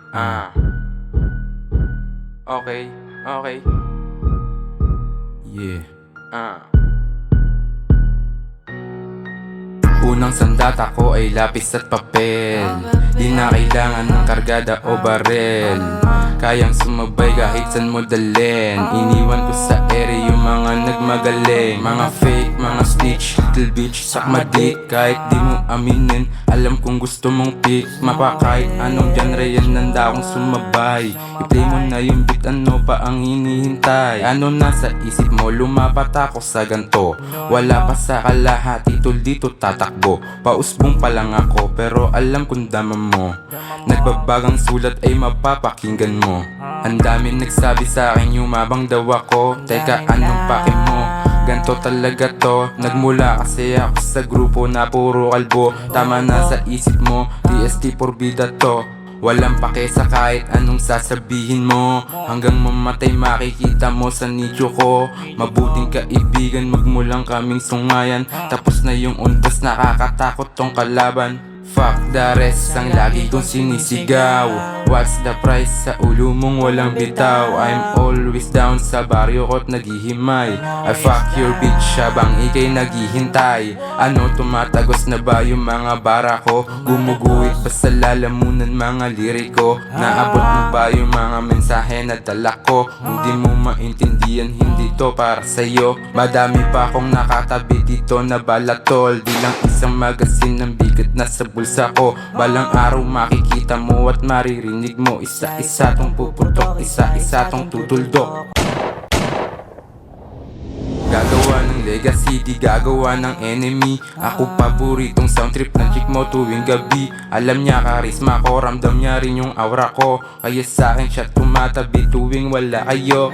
Ah, okay, okay. Yeah. Unang sandata ko ay lapis at papel. Di na kailangan ng kargada o barel. Kayang sumabay kahit saan mo dalhin. Iniwan ko sa ere yung mga nagmagaling. Mga fake, mga snitch, little bitch, sak madik. Kahit di mo aminin, alam kong gusto mong pick. Mapa kahit anong genre yan, nanda akong sumabay. I-play mo na yung beat, ano pa ang hinihintay? Ano nasa isip mo, lumapat ako sa ganto. Wala pa sa kalahati, tol dito tatakbo. Pausbong pa lang ako, pero alam kong dama mo. Nagbabagang sulat ay mapapakinggan mo. Ang dami nagsabi sa akin, yumabang daw ako. Teka, anong pake mo? Ganto talaga to. Nagmula kasi ako sa grupo na puro kalbo. Tama na sa isip mo, DST porbida to. Walang pake sa kahit anong sasabihin mo. Hanggang mamatay makikita mo sa nicho ko. Mabuting kaibigan, magmulang kaming sungayan. Tapos na yung undas, nakakatakot tong kalaban. Fuck the rest, ang lagi kong sinisigaw. What's the price? Sa ulo mong walang bitaw. I'm always down sa baryo ko't naghihimay. I fuck your bitch habang ikay naghihintay. Ano, tumatagos na ba yung mga bara ko? Gumuguhit pa sa lalamunan mga liriko. Naabot mo ba yung mga mensahe na dala ko? Kung di mo maintindihan, hindi to para sa'yo. Madami pa akong nakatabi dito na balatol. Di lang isang magasin ng bigat na sa bulsa ko. Balang araw makikita mo at maririnig mo. Isa-isa tong puputok, isa-isa tong tutuldok. Gagawa ng legacy, di gagawa ng enemy. Ako paboritong sound trip ng chick mo tuwing gabi. Alam niya karisma ko, ramdam niya rin yung aura ko. Kaya sa'kin siya tumatabi tuwing wala kayo.